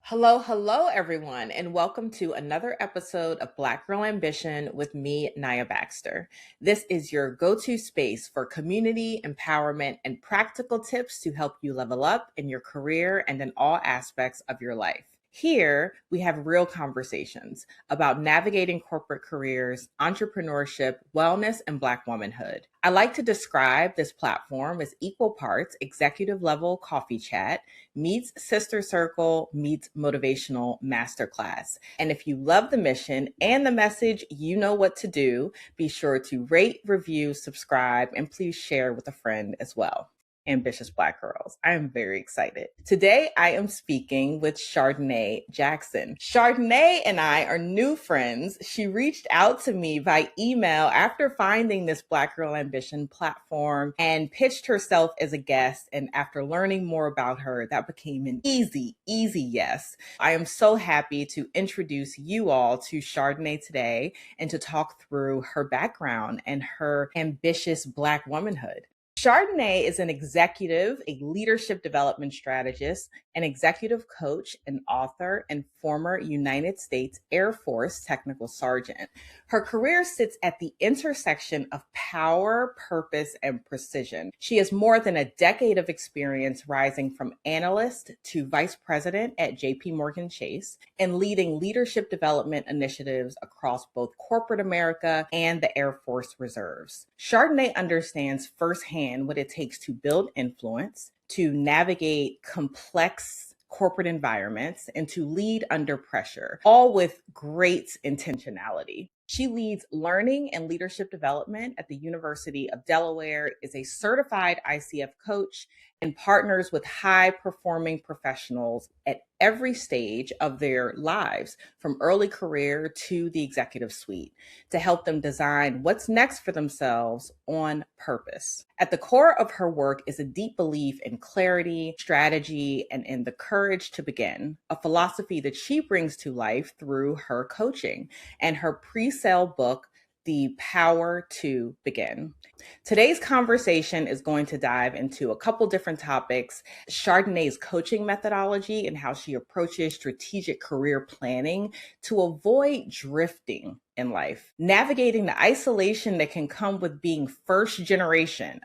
Hello, hello, everyone, and welcome to another episode of Black Girl Ambition with me, Naya Baxter. This is your go to space for community, empowerment, and practical tips to help you level up in your career and in all aspects of your life. Here, we have real conversations about navigating corporate careers, entrepreneurship, wellness, and Black womanhood. I like to describe this platform as equal parts executive level coffee chat meets sister circle meets motivational masterclass. And if you love the mission and the message, you know what to do. Be sure to rate, review, subscribe, and please share with a friend as well. Ambitious Black girls. I am very excited. Today, I am speaking with Chardiney Jackson. Chardiney and I are new friends. She reached out to me by email after finding this Black Girl Ambition platform and pitched herself as a guest. And after learning more about her, that became an easy yes. I am so happy to introduce you all to Chardiney today and to talk through her background and her ambitious Black womanhood. Chardiney is an executive, a leadership development strategist, an executive coach, an author, and former United States Air Force technical sergeant. Her career sits at the intersection of power, purpose, and precision. She has more than a decade of experience rising from analyst to vice president at JPMorgan Chase and leading leadership development initiatives across both corporate America and the Air Force Reserves. Chardiney understands firsthand what it takes to build influence, to navigate complex corporate environments, and to lead under pressure, all with great intentionality. She leads learning and leadership development at the University of Delaware, is a certified ICF coach, and partners with high performing professionals at every stage of their lives, from early career to the executive suite, to help them design what's next for themselves on purpose. At the core of her work is a deep belief in clarity, strategy, and in the courage to begin, a philosophy that she brings to life through her coaching and her pre-sale book, The Power to Begin. Today's conversation is going to dive into a couple different topics: Chardiney's coaching methodology and how she approaches strategic career planning to avoid drifting in life, navigating the isolation that can come with being a first generation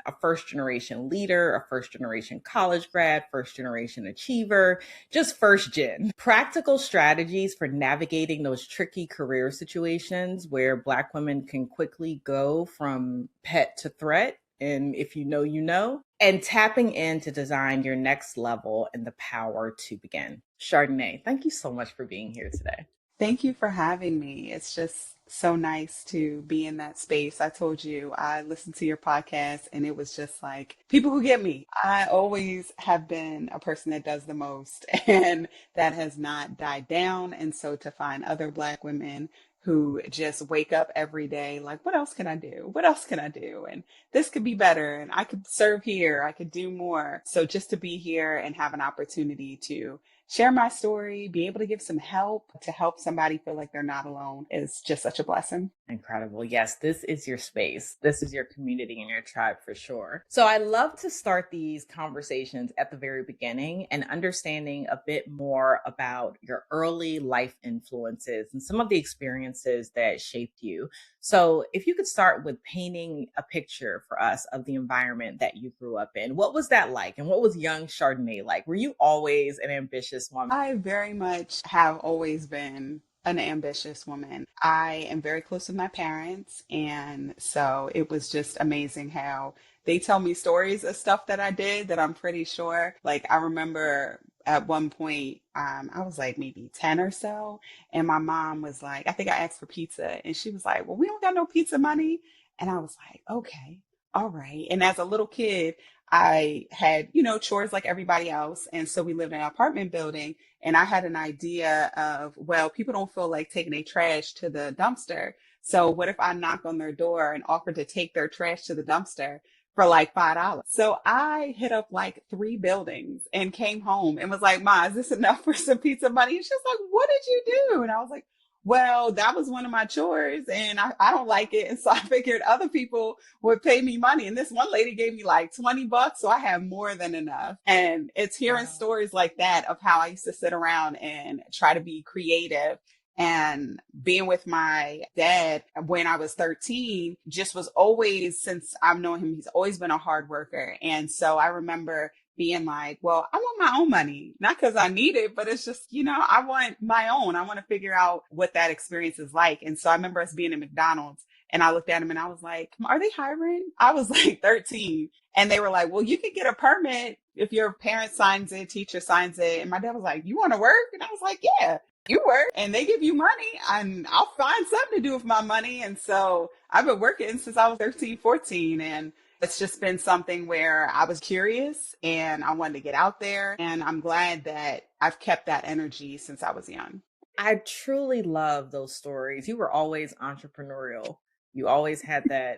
leader, a first generation college grad, first generation achiever, just first gen. Practical strategies for navigating those tricky career situations where Black women can quickly go from pet to threat. And if you know, you know, and tapping in to design your next level and the power to begin. Chardiney, thank you so much for being here today. Thank you for having me. It's just so nice to be in that space. I told you I listened to your podcast and it was just like people who get me. I always have been a person that does the most and that has not died down. And so to find other Black women who just wake up every day like, what else can I do? What else can I do? And this could be better. And I could serve here. I could do more. So just to be here and have an opportunity to share my story, be able to give some help to help somebody feel like they're not alone is just such a blessing. Incredible. Yes, this is your space. This is your community and your tribe for sure. So I love to start these conversations at the very beginning and understanding a bit more about your early life influences and some of the experiences that shaped you. So if you could start with painting a picture for us of the environment that you grew up in, what was that like? And what was young Chardiney like? Were you always an ambitious woman? I very much have always been an ambitious woman. I am very close with my parents, and so it was just amazing how they tell me stories of stuff that I did that I'm pretty sure. Like I remember at one point, I was like maybe 10 or so, and my mom was like, I think I asked for pizza, and she was like, well, we don't got no pizza money. And I was like, okay, all right. And as a little kid, I had, chores like everybody else. And so we lived in an apartment building. And I had an idea of, well, people don't feel like taking their trash to the dumpster. So what if I knock on their door and offer to take their trash to the dumpster for like $5? So I hit up like 3 buildings and came home and was like, Ma, is this enough for some pizza money? And she was like, what did you do? And I was like, well, that was one of my chores and I don't like it. And so I figured other people would pay me money. And this one lady gave me like 20 bucks. So I have more than enough. And it's hearing Wow. stories like that of how I used to sit around and try to be creative. And being with my dad when I was 13 just was always, since I've known him, he's always been a hard worker. And so I remember being like, well, I want my own money, not because I need it, but it's just, I want my own. I want to figure out what that experience is like. And so I remember us being at McDonald's and I looked at him and I was like, are they hiring? I was like 13. And they were like, well, you could get a permit if your parent signs it, teacher signs it. And my dad was like, you want to work? And I was like, yeah. You work and they give you money and I'll find something to do with my money. And so I've been working since I was 13, 14. And it's just been something where I was curious and I wanted to get out there. And I'm glad that I've kept that energy since I was young. I truly love those stories. You were always entrepreneurial. You always had that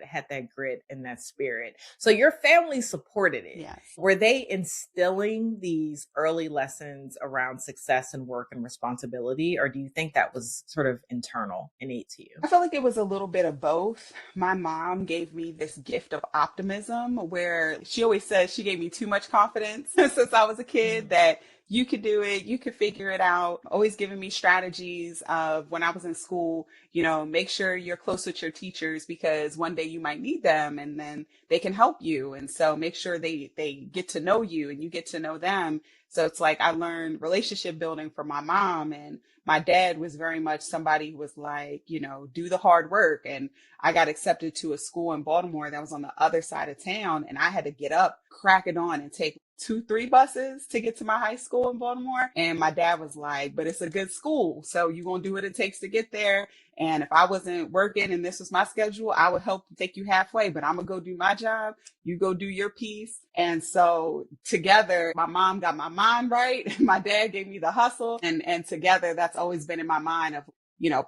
grit and that spirit. So your family supported it. Yes. Were they instilling these early lessons around success and work and responsibility, or do you think that was sort of internal, innate to you? I feel like it was a little bit of both. My mom gave me this gift of optimism where she always says she gave me too much confidence since I was a kid that you could do it, you could figure it out. Always giving me strategies of when I was in school, make sure you're close with your teachers because one day you might need them and then they can help you. And so make sure they get to know you and you get to know them. So it's like I learned relationship building from my mom, and my dad was very much somebody who was like, do the hard work. And I got accepted to a school in Baltimore that was on the other side of town. And I had to get up, crack it on and take 2, 3 buses to get to my high school in Baltimore. And my dad was like, but it's a good school. So you're going to do what it takes to get there. And if I wasn't working and this was my schedule, I would help take you halfway, but I'm going to go do my job. You go do your piece. And so together, my mom got my mind right. My dad gave me the hustle. And together, that's always been in my mind of,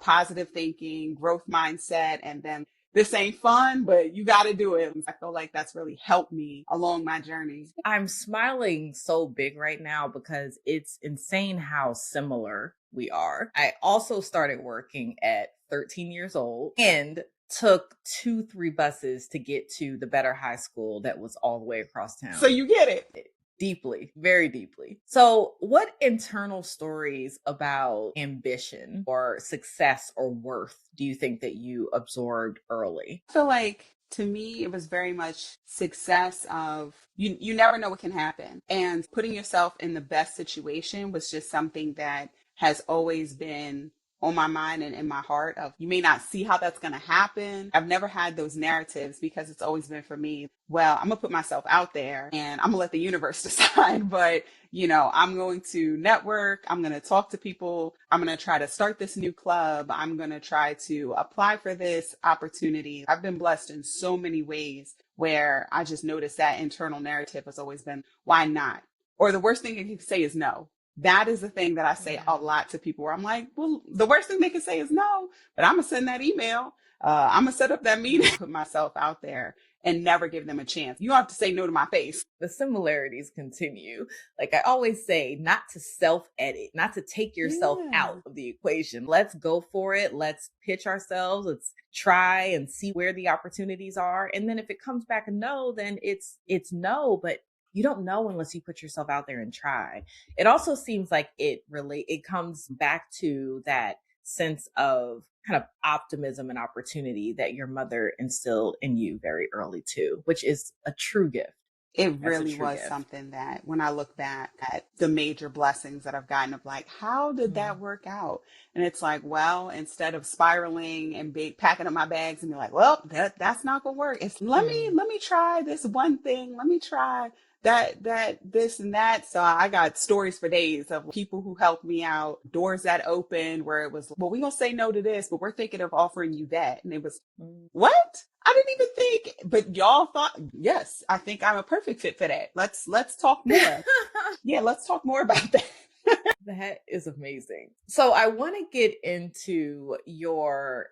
positive thinking, growth mindset, and then this ain't fun, but you got to do it. I feel like that's really helped me along my journey. I'm smiling so big right now because it's insane how similar we are. I also started working at 13 years old and took 2, 3 buses to get to the better high school that was all the way across town. So you get it. Deeply, very deeply. So what internal stories about ambition or success or worth do you think that you absorbed early? I feel like to me, it was very much success of you never know what can happen. And putting yourself in the best situation was just something that has always been on my mind and in my heart of you may not see how that's going to happen. I've never had those narratives because it's always been for me, well, I'm going to put myself out there and I'm going to let the universe decide. But, I'm going to network. I'm going to talk to people. I'm going to try to start this new club. I'm going to try to apply for this opportunity. I've been blessed in so many ways where I just noticed that internal narrative has always been, why not? Or the worst thing you can say is no. That is the thing that I say a lot to people where I'm like, well, the worst thing they can say is no, but I'm going to send that email. I'm going to set up that meeting, put myself out there and never give them a chance. You don't have to say no to my face. The similarities continue. Like I always say, not to self-edit, not to take yourself out of the equation. Let's go for it. Let's pitch ourselves. Let's try and see where the opportunities are. And then if it comes back a no, then it's no, but you don't know unless you put yourself out there and try. It also seems like it comes back to that sense of kind of optimism and opportunity that your mother instilled in you very early too, which is a true gift. It really was something that when I look back at the major blessings that I've gotten of like, how did that work out? And it's like, well, instead of spiraling and packing up my bags and be like, well, that's not gonna work. It's let me try this one thing. Let me try this and that. So I got stories for days of people who helped me out, doors that opened where it was, well, we're going to say no to this, but we're thinking of offering you that. And it was, what? I didn't even think, but y'all thought, yes, I think I'm a perfect fit for that. Let's talk more. Yeah, let's talk more about that. That is amazing. So I want to get into your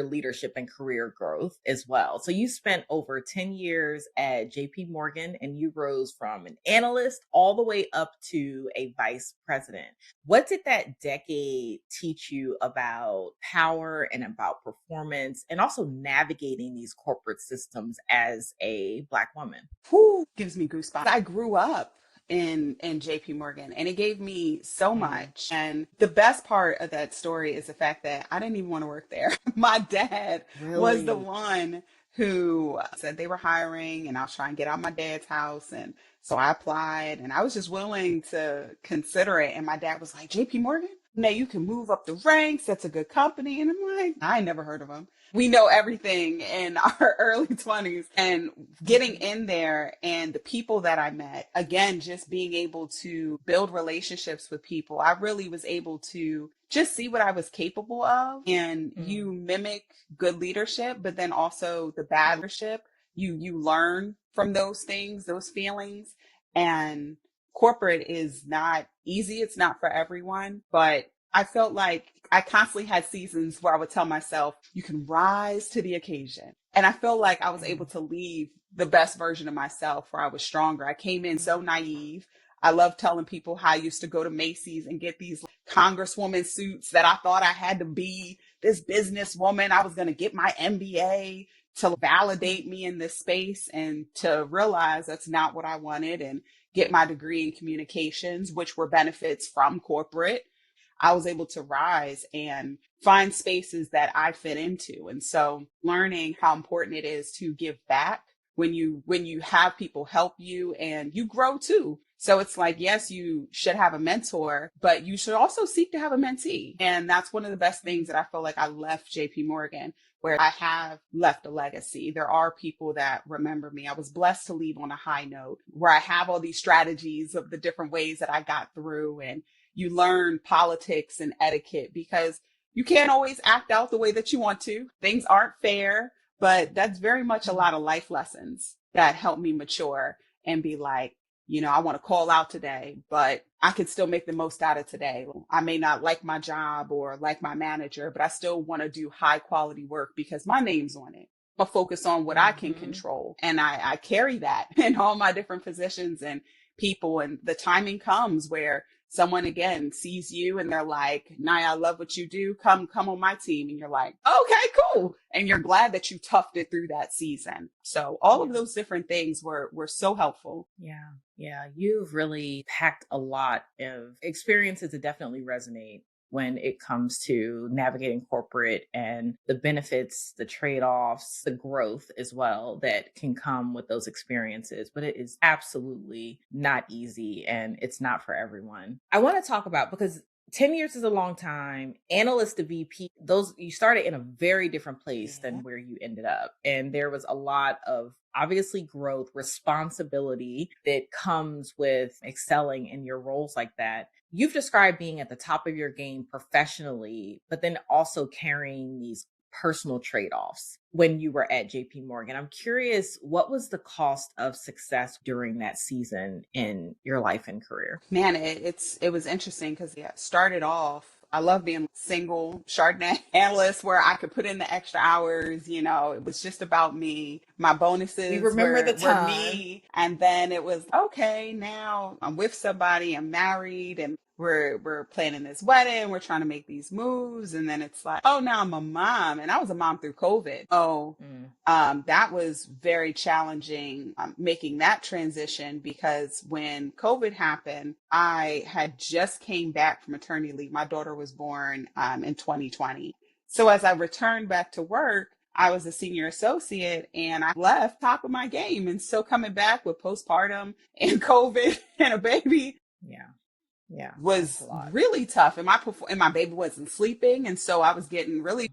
leadership and career growth as well. So you spent over 10 years at JP Morgan and you rose from an analyst all the way up to a vice president. What did that decade teach you about power and about performance and also navigating these corporate systems as a Black woman? Who gives me goosebumps. I grew up in JP Morgan and it gave me so Mm, much. And the best part of that story is the fact that I didn't even want to work there. My dad was the really? one who said they were hiring and I was trying to get out of my dad's house. And so I applied and I was just willing to consider it. And my dad was like, JP Morgan? Now you can move up the ranks. That's a good company. And I'm like, I never heard of them. We know everything in our early 20s and getting Mhm. in there and the people that I met, again, just being able to build relationships with people. I really was able to just see what I was capable of and you Mm, mimic good leadership, but then also the bad leadership. You learn from those things, those feelings. And corporate is not easy. It's not for everyone, but I felt like I constantly had seasons where I would tell myself, you can rise to the occasion. And I felt like I was able mm, to leave the best version of myself where I was stronger. I came in so naive. I love telling people how I used to go to Macy's and get these congresswoman suits that I thought I had to be this businesswoman. I was going to get my MBA to validate me in this space and to realize that's not what I wanted and get my degree in communications, which were benefits from corporate. I was able to rise and find spaces that I fit into. And so learning how important it is to give back when you have people help you and you grow too. So it's like, yes, you should have a mentor, but you should also seek to have a mentee. And that's one of the best things that I feel like I left JP Morgan, where I have left a legacy. There are people that remember me. I was blessed to leave on a high note where I have all these strategies of the different ways that I got through, and you learn politics and etiquette because you can't always act out the way that you want to. Things aren't fair, but that's very much a mm, lot of life lessons that help me mature and be like, I want to call out today, but I can still make the most out of today. I may not like my job or like my manager, but I still want to do high quality work because my name's on it. But focus on what I can mhm. control. And I carry that in all my different positions and people. And the timing comes where someone again sees you and they're like, Naya, I love what you do. Come on my team. And you're like, okay, cool. And you're glad that you toughed it through that season. So all of Yeah. those different things were so helpful. Yeah. Yeah. You've really packed a lot of experiences that definitely resonate when it comes to navigating corporate and the benefits, the trade offs, the growth as well that can come with those experiences. But it is absolutely not easy and it's not for everyone. I want to talk about because 10 years is a long time. Analyst to VP, those you started in a very different place Yeah. than where you ended up. And there was a lot of obviously growth, responsibility that comes with excelling in your roles like that. You've described being at the top of your game professionally, but then also carrying these personal trade-offs when you were at JP Morgan. I'm curious, what was the cost of success during that season in your life and career? Man, it was interesting because yeah, it started off. I love being single Chardonnay analyst where I could put in the extra hours. It was just about me. My We bonuses remember the were time. me. And then it was okay, now I'm with somebody, I'm married, and we're planning this wedding, we're trying to make these moves. And then it's like, oh, now I'm a mom. And I was a mom through COVID. Oh, Mm, that was very challenging making that transition because when COVID happened, I had just came back from maternity leave. My daughter was born in 2020. So as I returned back to work, I was a senior associate and I left top of my game. And so coming back with postpartum and COVID and a baby yeah. Yeah. That's a was lot. really tough. And my baby wasn't sleeping. And so I was getting really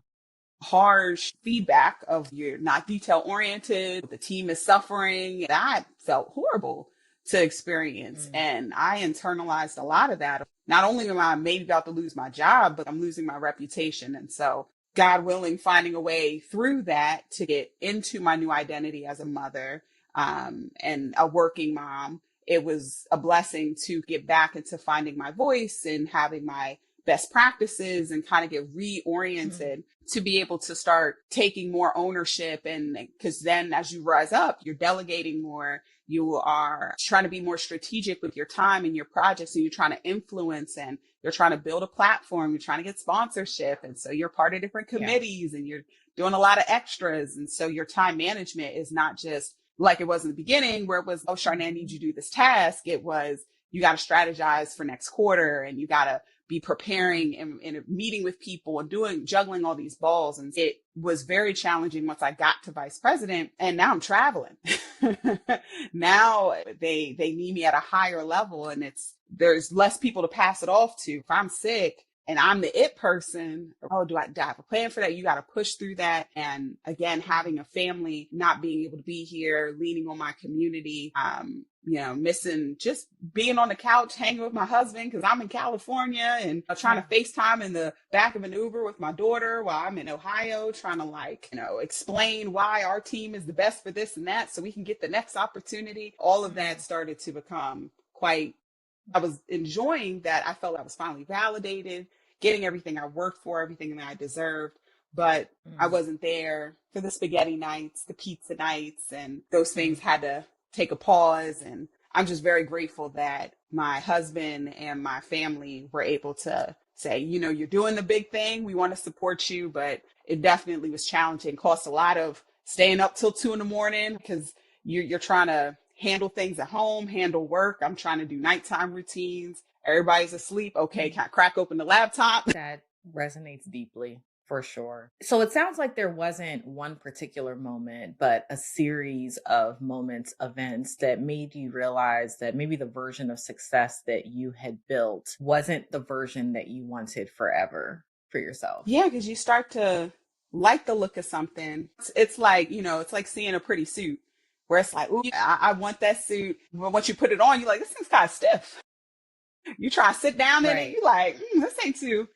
harsh feedback of you're not detail oriented, the team is suffering. That felt horrible to experience. Mm, And I internalized a lot of that. Not only am I maybe about to lose my job, but I'm losing my reputation. And so, God willing, finding a way through that to get into my new identity as a mother and a working mom it was a blessing to get back into finding my voice and having my best practices and kind of get reoriented to be able to start taking more ownership. And because then as you rise up, you're delegating more, you are trying to be more strategic with your time and your projects, and you're trying to influence, and you're trying to build a platform, you're trying to get sponsorship. And so you're part of different committees and you're doing a lot of extras. And so your time management is not just like it was in the beginning where it was, oh, Chardiney, I need you to do this task. It was, you got to strategize for next quarter, and you got to be preparing and meeting with people and juggling all these balls. And it was very challenging once I got to vice president, and now I'm traveling. Now they need me at a higher level, and there's less people to pass it off to. If I'm sick and I'm the it person, oh, do I have a plan for that? You got to push through that. And again, having a family, not being able to be here, leaning on my community, missing just being on the couch, hanging with my husband because I'm in California, and trying to FaceTime in the back of an Uber with my daughter while I'm in Ohio, trying to explain why our team is the best for this and that so we can get the next opportunity. All of that started to become I was enjoying that. I felt I was finally validated, getting everything I worked for, everything that I deserved. But I wasn't there for the spaghetti nights, the pizza nights, and those things had to take a pause. And I'm just very grateful that my husband and my family were able to say, you're doing the big thing. We want to support you. But it definitely was challenging. It cost a lot of staying up till 2 a.m. because you're trying to handle things at home, handle work. I'm trying to do nighttime routines. Everybody's asleep. Okay, can I crack open the laptop? That resonates deeply, for sure. So it sounds like there wasn't one particular moment, but a series of moments, events that made you realize that maybe the version of success that you had built wasn't the version that you wanted forever for yourself. Yeah, because you start to like the look of something. It's like, it's like seeing a pretty suit where it's like, ooh, I want that suit. But once you put it on, you're like, this thing's kind of stiff. You try to sit down in it, you're like, this ain't too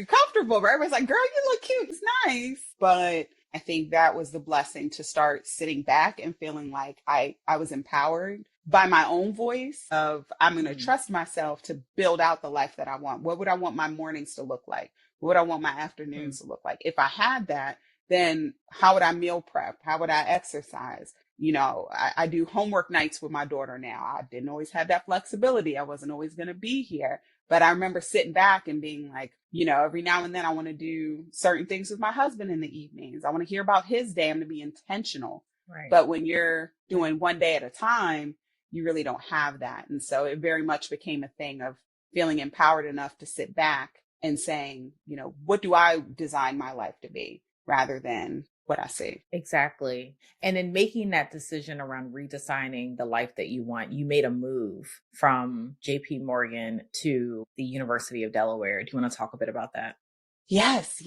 comfortable. But everybody's like, girl, you look cute. It's nice. But I think that was the blessing, to start sitting back and feeling like I was empowered by my own voice of, I'm going to trust myself to build out the life that I want. What would I want my mornings to look like? What would I want my afternoons to look like? If I had that, then how would I meal prep? How would I exercise? I do homework nights with my daughter now. I didn't always have that flexibility. I wasn't always going to be here. But I remember sitting back and being like, every now and then I want to do certain things with my husband in the evenings. I want to hear about his day. I'm going to be intentional. Right. But when you're doing one day at a time, you really don't have that. And so it very much became a thing of feeling empowered enough to sit back and saying, what do I design my life to be, rather than what I see. Exactly. And in making that decision around redesigning the life that you want, you made a move from JPMorgan to the University of Delaware. Do you want to talk a bit about that? Yes.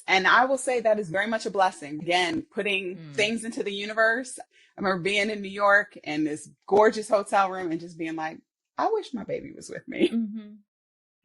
And I will say that is very much a blessing. Again, putting things into the universe. I remember being in New York in this gorgeous hotel room and just being like, I wish my baby was with me.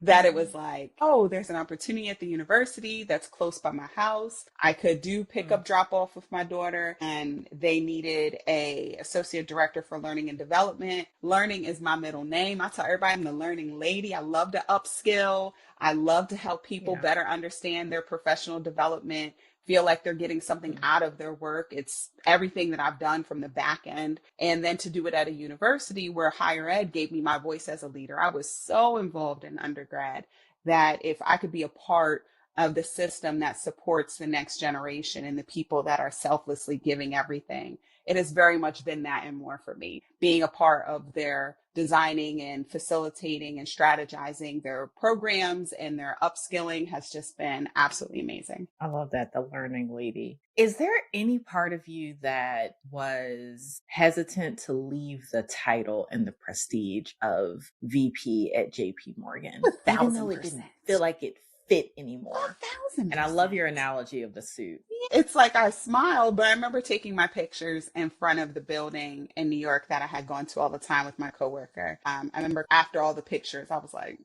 That it was like, oh, there's an opportunity at the university that's close by my house. I could do pickup drop off with my daughter, and they needed a associate director for learning and development. Learning is my middle name. I tell everybody I'm the learning lady. I love to upskill. I love to help people better understand their professional development, feel like they're getting something out of their work. It's everything that I've done from the back end. And then to do it at a university where higher ed gave me my voice as a leader. I was so involved in undergrad that if I could be a part of the system that supports the next generation and the people that are selflessly giving everything, it has very much been that and more for me. Being a part of their designing and facilitating and strategizing their programs and their upskilling has just been absolutely amazing. I love that, the learning lady. Is there any part of you that was hesitant to leave the title and the prestige of VP at JPMorgan, even though it didn't feel like it fit anymore? 1,000%. And I love your analogy of the suit. It's like I smiled, but I remember taking my pictures in front of the building in New York that I had gone to all the time with my coworker. I remember after all the pictures, I was like,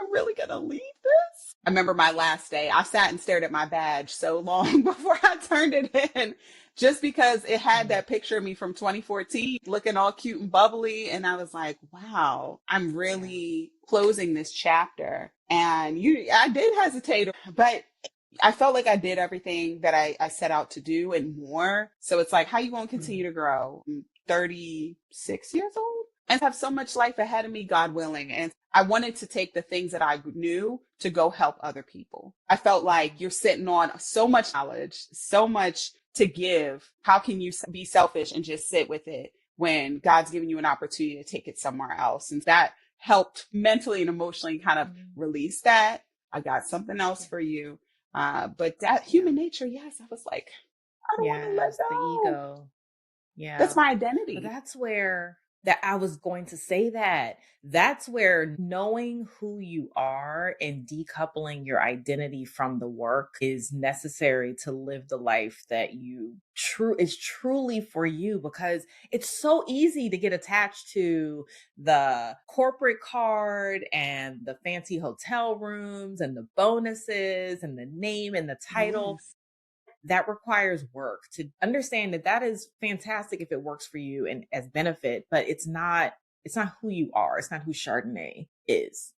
I'm really going to leave this? I remember my last day, I sat and stared at my badge so long before I turned it in, just because it had Mm. that picture of me from 2014 looking all cute and bubbly. And I was like, wow, I'm Yeah. really closing this chapter. And I did hesitate, but I felt like I did everything that I set out to do and more. So it's like, how you going to continue Mm. to grow? I'm 36 years old and have so much life ahead of me, God willing. And I wanted to take the things that I knew to go help other people. I felt like you're sitting on so much knowledge, so much to give. How can you be selfish and just sit with it when God's giving you an opportunity to take it somewhere else? And that helped mentally and emotionally kind of Mm. release that. I got something else Yeah. for you. But that Yeah. human nature, yes, I was like, I don't want to let Yes, the go. ego. That's Yeah. my But identity. that's where that I was going to say that. That's where knowing who you are and decoupling your identity from the work is necessary to live the life that you true is truly for you, because it's so easy to get attached to the corporate card and the fancy hotel rooms and the bonuses and the name and the title. Yes. That requires work to understand that that is fantastic if it works for you and as benefit, but it's not who you are. It's not who Chardonnay is.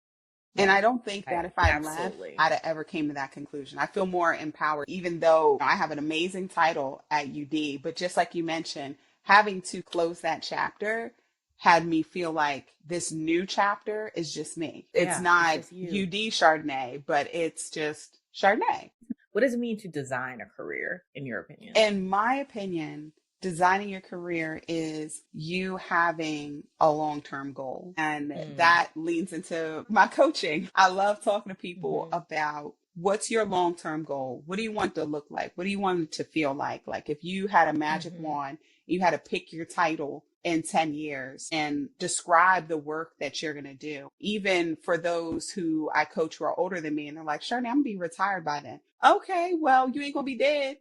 And Yeah. I don't think that I if I left, absolutely. I'd have ever came to that conclusion. I feel more empowered, even though I have an amazing title at UD. But just like you mentioned, having to close that chapter had me feel like this new chapter is just me. It's Yeah, it's not just you. UD Chardonnay, but it's just Chardonnay. What does it mean to design a career in your opinion? In my opinion, designing your career is you having a long term goal. And Mm. that leans into my coaching. I love talking to people Mhm. about what's your long term goal? What do you want to look like? What do you want it to feel like? Like if you had a magic Mhm. wand, you had to pick your title in 10 years and describe the work that you're going to do. Even for those who I coach who are older than me and they're like, sure, I'm going to be retired by then. Okay, well, you ain't going to be dead.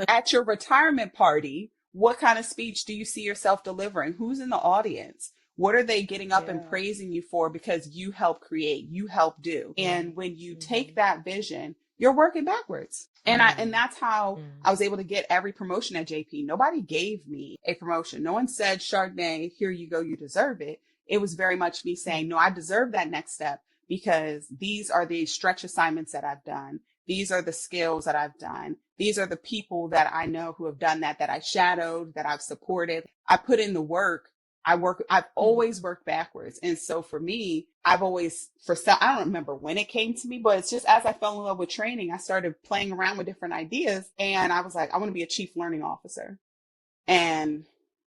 At your retirement party, what kind of speech do you see yourself delivering? Who's in the audience? What are they getting up and Yeah. praising you for because you help create, you help do? Mm. And when you take Mhm. that vision, you're working backwards. And Mm. that's how Mm. I was able to get every promotion at JP. Nobody gave me a promotion. No one said, Chardonnay, here you go, you deserve it. It was very much me saying, Mm. no, I deserve that next step because these are the stretch assignments that I've done. These are the skills that I've done. These are the people that I know who have done that, that I shadowed, that I've supported. I put in the work. I've always Mhm. worked backwards. And so for me, I've always, I don't remember when it came to me, but it's just as I fell in love with training, I started playing around with different ideas. And I was like, I want to be a chief learning officer. And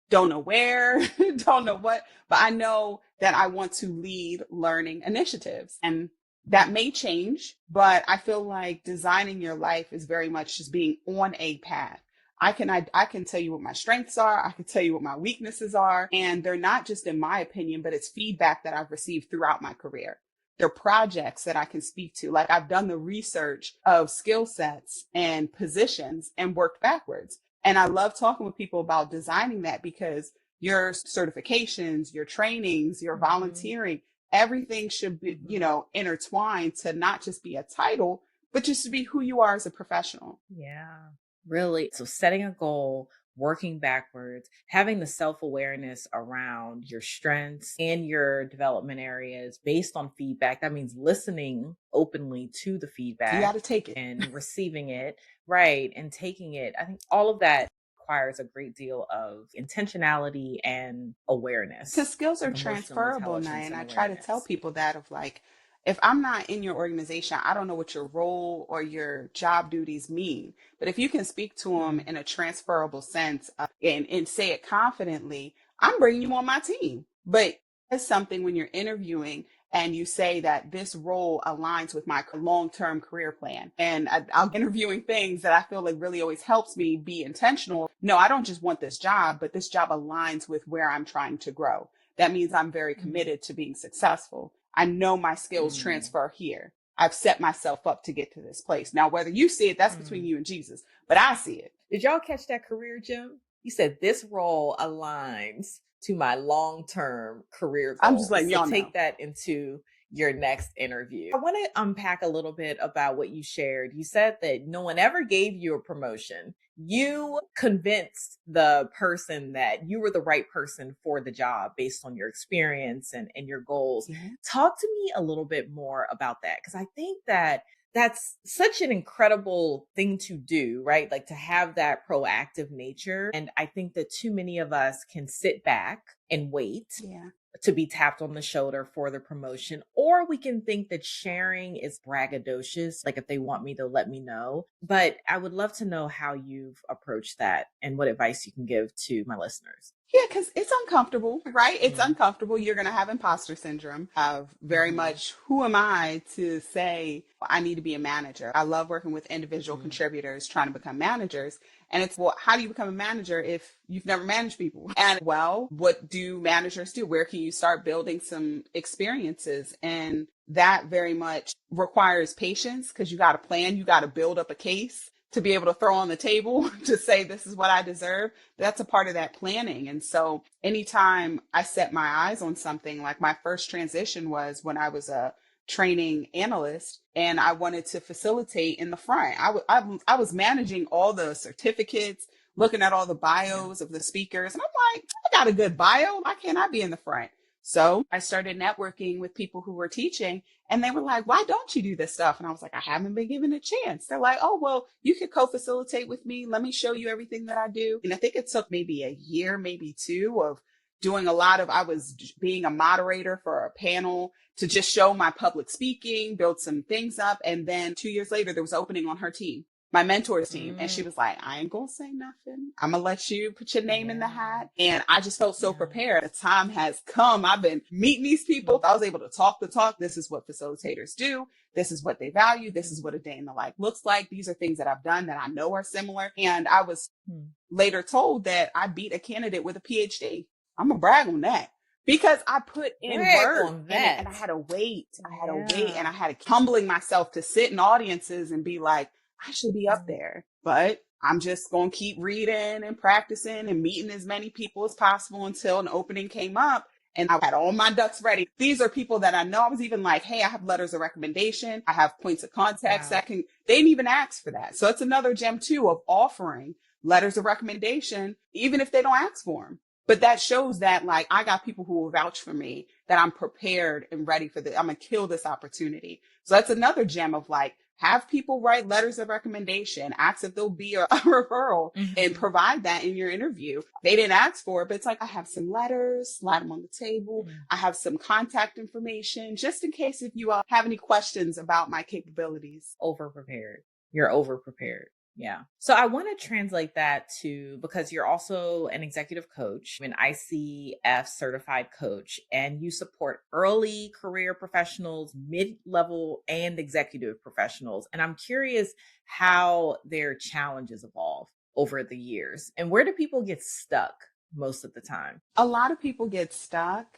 don't know where, don't know what, but I know that I want to lead learning initiatives. And that Mm. may change, but I feel like designing your life is very much just being on a path. I can tell you what my strengths are. I can tell you what my weaknesses are. And they're not just in my opinion, but it's feedback that I've received throughout my career. They're projects that I can speak to. Like I've done the research of skill sets and positions and worked backwards. And I love talking with people about designing that because your certifications, your trainings, your Mhm. volunteering, everything should be, Mhm. intertwined to not just be a title, but just to be who you are as a professional. Yeah, really. So setting a goal, working backwards, having the self-awareness around your strengths and your development areas based on feedback. That means listening openly to the You got feedback to take it and receiving it, right, and taking it. I think all of that requires a great deal of intentionality and because awareness, skills are emotional transferable now. intelligence And and I try to tell awareness. people that of like, if I'm not in your organization, I don't know what your role or your job duties mean. But if you can speak to them Mm. in a transferable sense and say it confidently, I'm bringing you on my team. But it's something when you're interviewing and you say that this role aligns with my long-term career plan. And I'll interviewing things that I feel like really always helps me be intentional. No, I don't just want this job, but this job aligns with where I'm trying to grow. That means I'm very Mm. committed to being successful. I know my skills Mm. transfer here. I've set myself up to get to this place. Now, whether you see it, that's between Mm. you and Jesus, but I see it. Did y'all catch that career, Jim? You said this role aligns to my long-term career I'm just goals. letting So y'all know. take that into your next interview. I want to unpack a little bit about what you shared. You said that no one ever gave you a promotion. You convinced the person that you were the right person for the job based on your experience and your goals. Yeah. Talk to me a little bit more about that, because I think that that's such an incredible thing to do, right? Like to have that proactive nature. And I think that too many of us can sit back and wait Yeah. to be tapped on the shoulder for the promotion, or we can think that sharing is braggadocious, like if they want me, they'll let me know. But I would love to know how you've approached that and what advice you can give to my listeners. Yeah, because it's uncomfortable, right? It's Mm. uncomfortable. You're going to have imposter syndrome of very Mhm. much, who am I to say I need to be a manager? I love working with individual Mhm. contributors trying to become managers. And it's, well, how do you become a manager if you've never managed people? And well, what do managers do? Where can you start building some experiences? And that very much requires patience because you got to plan, you got to build up a case to be able to throw on the table to say, this is what I deserve. That's a part of that planning. And so anytime I set my eyes on something, like my first transition was when I was a training analyst and I wanted to facilitate in the front. I was managing all the certificates, looking at all the Yeah. bios of the speakers. And I'm like, I got a good bio. Why can't I be in the front? So I started networking with people who were teaching and they were like, why don't you do this stuff? And I was like, I haven't been given a chance. They're like, oh, well, you could co-facilitate with me. Let me show you everything that I do. And I think it took maybe a year, maybe two of doing a lot of, I was being a moderator for a panel to just show my public speaking, build some things up. And then 2 years later, there was an opening on her team, my mentor's team. And she Mm. was like, I ain't gonna say nothing. I'm gonna let you put your name in the Yeah. hat. And I just felt so Yeah. prepared. The time has come. I've been meeting these people. Mm. I was able to talk the talk. This is what facilitators do. This is what they value. This is what a day in the life looks like. These are things that I've done that I know are similar. And I was Mm. later told that I beat a candidate with a PhD. I'm gonna brag on that because I put in Brag work on and that. I had to wait. I had to wait and I Yeah. had to humbling myself to sit in audiences and be like, I should be up Mm. there, but I'm just going to keep reading and practicing and meeting as many people as possible until an opening came up. And I had all my ducks ready. These are people that I know. I was even like, hey, I have letters of recommendation. I have points of contacts Wow. that can, they didn't even ask for that. So it's another gem too of offering letters of recommendation, even if they don't ask for them. But that shows that like I got people who will vouch for me, that I'm prepared and ready for this. I'm gonna kill this opportunity. So that's another gem of like, have people write letters of recommendation, ask if there'll be a referral and Mhm. provide that in your interview. They didn't ask for it, but it's like, I have some letters, slide them on the table. Mm. I have some contact information just in case if you have any questions about my capabilities. Over prepared. You're over prepared. Yeah. So I want to translate that to, because you're also an executive coach, an ICF certified coach, and you support early career professionals, mid-level and executive professionals. And I'm curious how their challenges evolve over the years and where do people get stuck most of the time? A lot of people get stuck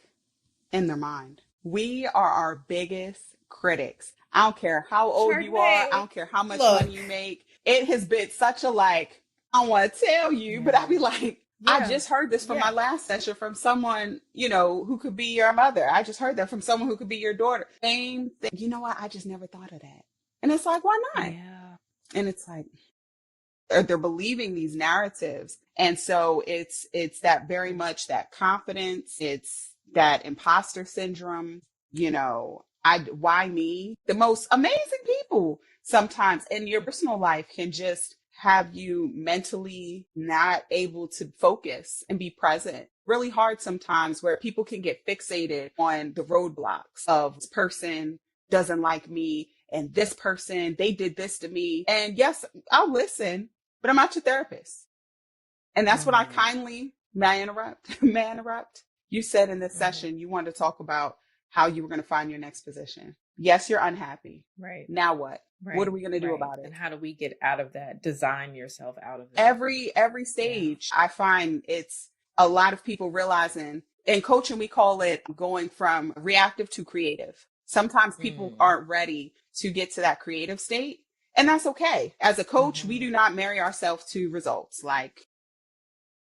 in their mind. We are our biggest critics. I don't care how old you are. I Chardonnay, don't care how much money look. you make. It has been such a like, I don't want to tell you, but I'd Yeah. be like, I Yeah. just heard this from my Yeah. last session from someone, who could be your mother. I just heard that from someone who could be your daughter. Same thing. You know what? I just never thought of that. And it's like, why not? Yeah. And it's like, they're believing these narratives. And so it's that very much that confidence, it's that imposter syndrome, why me? The most amazing people sometimes in your personal life can just have you mentally not able to focus and be present. Really hard sometimes where people can get fixated on the roadblocks of this person doesn't like me and this person, they did this to me. And yes, I'll listen, but I'm not your therapist. And that's what I Mm. kindly, may I interrupt? May I interrupt? You said in this Mhm. session, you wanted to talk about how you were going to find your next position. Yes, you're unhappy. Right. Now what? What are Right. we going to do Right. about And it? how do we get out of that? Design yourself out of that. Every Yeah. stage, I find it's a lot of people realizing in coaching, we call it going from reactive to creative. Sometimes people Mm. aren't ready to get to that creative state. And that's okay. As a coach, we Mhm. do not marry ourselves to results. Like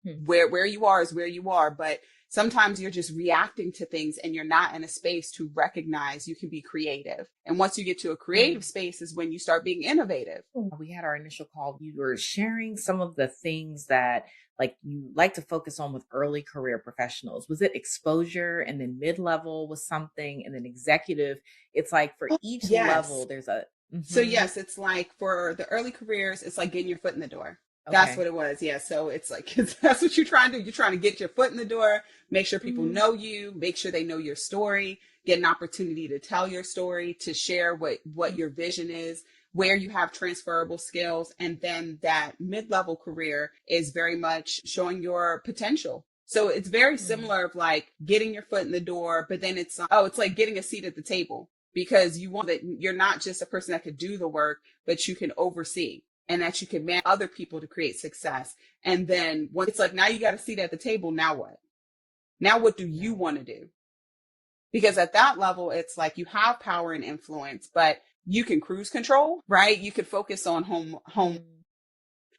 Hmm. Where you are is where you are, but sometimes you're just reacting to things and you're not in a space to recognize you can be creative. And once you get to a creative space is when you start being innovative. We had our initial call. You were sharing some of the things that like you like to focus on with early career professionals. Was it exposure and then mid-level was something and then executive? It's like for each Yes. level, there's a So yes, it's like for the early careers, it's like getting your foot in the door. That's okay. what it was. Yeah. So it's like that's what you're trying to do. You're trying to get your foot in the door, make sure people Mhm. know you, make sure they know your story, get an opportunity to tell your story, to share what your vision is, where you have transferable skills, and then that mid-level career is very much showing your potential. So it's very similar of like getting your foot in the door, but then it's like getting a seat at the table because you want that you're not just a person that could do the work, but you can oversee and that you can manage other people to create success. And then when it's like, now you got a seat at the table. Now what? Now what do you want to do? Because at that level, it's like you have power and influence, but you can cruise control, right? You could focus on home.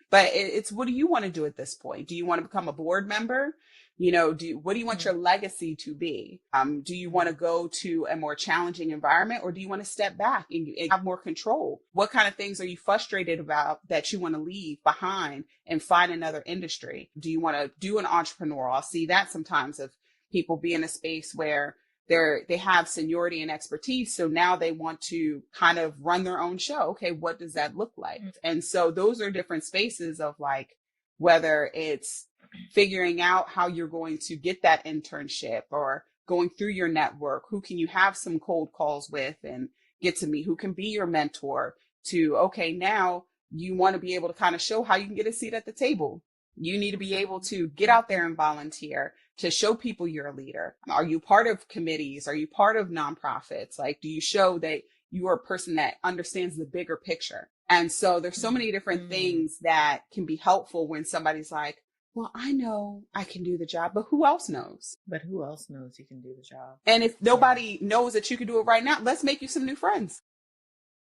But it's what do you want to do at this point? Do you want to become a board member? What do you want your legacy to be? Do you want to go to a more challenging environment or do you want to step back and have more control? What kind of things are you frustrated about that you want to leave behind and find another industry? Do you want to do an entrepreneur? I'll see that sometimes of people be in a space where they have seniority and expertise. So now they want to kind of run their own show. Okay, what does that look like? And so those are different spaces of like, whether it's figuring out how you're going to get that internship or going through your network, who can you have some cold calls with and get to meet, who can be your mentor to, okay, now you want to be able to kind of show how you can get a seat at the table. You need to be able to get out there and volunteer to show people you're a leader. Are you part of committees? Are you part of nonprofits? Like, do you show that you are a person that understands the bigger picture? And so there's so many different things that can be helpful when somebody's like, well, I know I can do the job, but who else knows? But who else knows you can do the job? And if nobody knows that you can do it right now, let's make you some new friends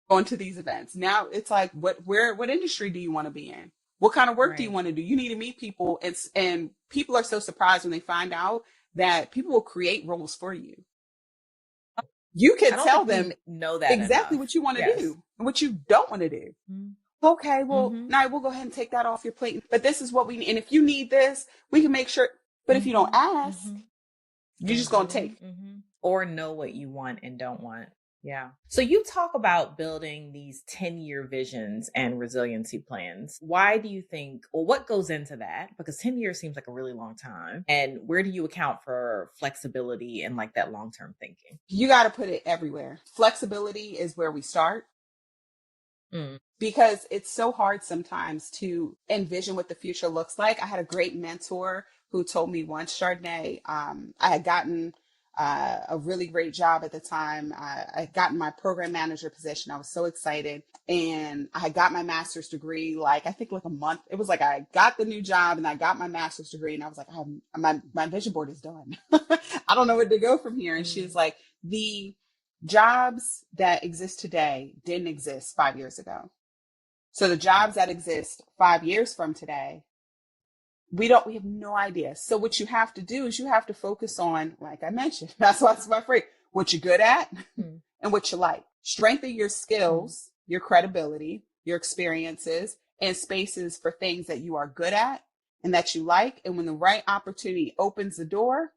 going to these events. Now it's like, what industry do you want to be in? What kind of work do you want to do? You need to meet people, and people are so surprised when they find out that people will create roles for you. You I can don't tell think them we know that exactly enough. what you want to Yes. do and what you don't want to do. Okay, well, now we'll go ahead and take that off your plate. But this is what we need. And if you need this, we can make sure. But if you don't ask, you're just going to take. Or know what you want and don't want. Yeah. So you talk about building these 10-year visions and resiliency plans. Why do you think, or what goes into that? Because 10 years seems like a really long time. And where do you account for flexibility and like that long-term thinking? You got to put it everywhere. Flexibility is where we start. Mm. Because it's so hard sometimes to envision what the future looks like. I had a great mentor who told me once, Chardiney, I had gotten a really great job at the time. I had gotten my program manager position. I was so excited. And I had got my master's degree, like, I think like a month. It was like I got the new job and I got my master's degree. And I was like, oh, my vision board is done. I don't know where to go from here. And she was like, the jobs that exist today didn't exist 5 years ago. So the jobs that exist 5 years from today, we have no idea. So what you have to do is you have to focus on, like I mentioned, that's why it's my phrase, what you're good at and what you like. Strengthen your skills, your credibility, your experiences, and spaces for things that you are good at and that you like. And when the right opportunity opens the door,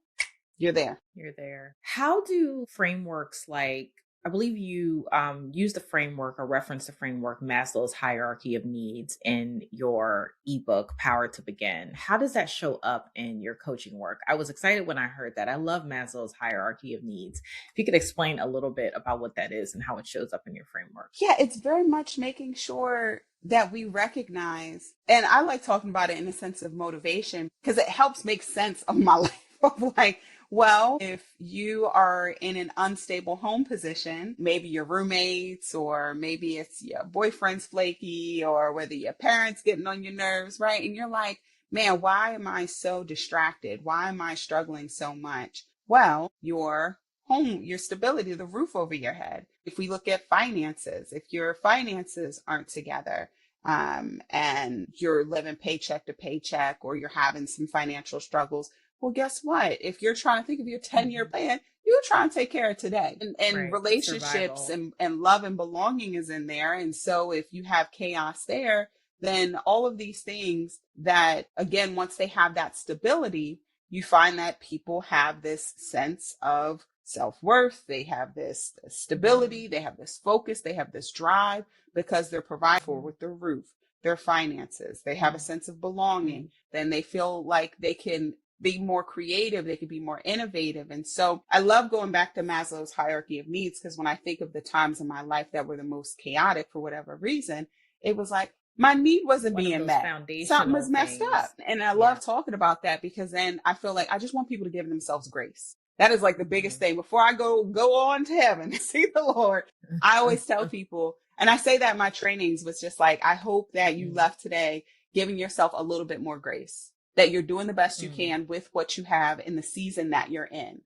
you're there. You're there. How do frameworks like, I believe you use the framework or reference the framework Maslow's hierarchy of needs in your ebook, Power to Begin. How does that show up in your coaching work? I was excited when I heard that. I love Maslow's hierarchy of needs. If you could explain a little bit about what that is and how it shows up in your framework. Yeah, it's very much making sure that we recognize, and I like talking about it in a sense of motivation because it helps make sense of my life of like, well, if you are in an unstable home position, maybe your roommates, or maybe it's your boyfriend's flaky, or whether your parents getting on your nerves, right? And you're like, man, why am I so distracted? Why am I struggling so much? Well, your home, your stability, the roof over your head. If we look at finances, if your finances aren't together, and you're living paycheck to paycheck, or you're having some financial struggles, well, guess what? If you're trying to think of your 10-year plan, you're trying to take care of today. And Right. relationships Survival. and love and belonging is in there. And so if you have chaos there, then all of these things that, again, once they have that stability, you find that people have this sense of self-worth. They have this stability. They have this focus. They have this drive because they're provided for with their roof, their finances. They have a sense of belonging. Then they feel like they can be more creative, they could be more innovative. And so I love going back to Maslow's hierarchy of needs, because when I think of the times in my life that were the most chaotic for whatever reason, it was like my need wasn't One of being those met. Something foundational was messed things. up. And I love talking about that, because then I feel like I just want people to give themselves grace. That is like the biggest thing. Before I go on to heaven and see the Lord, I always tell people, and I say that in my trainings, was just like, I hope that you left today giving yourself a little bit more grace, that you're doing the best you can with what you have in the season that you're in.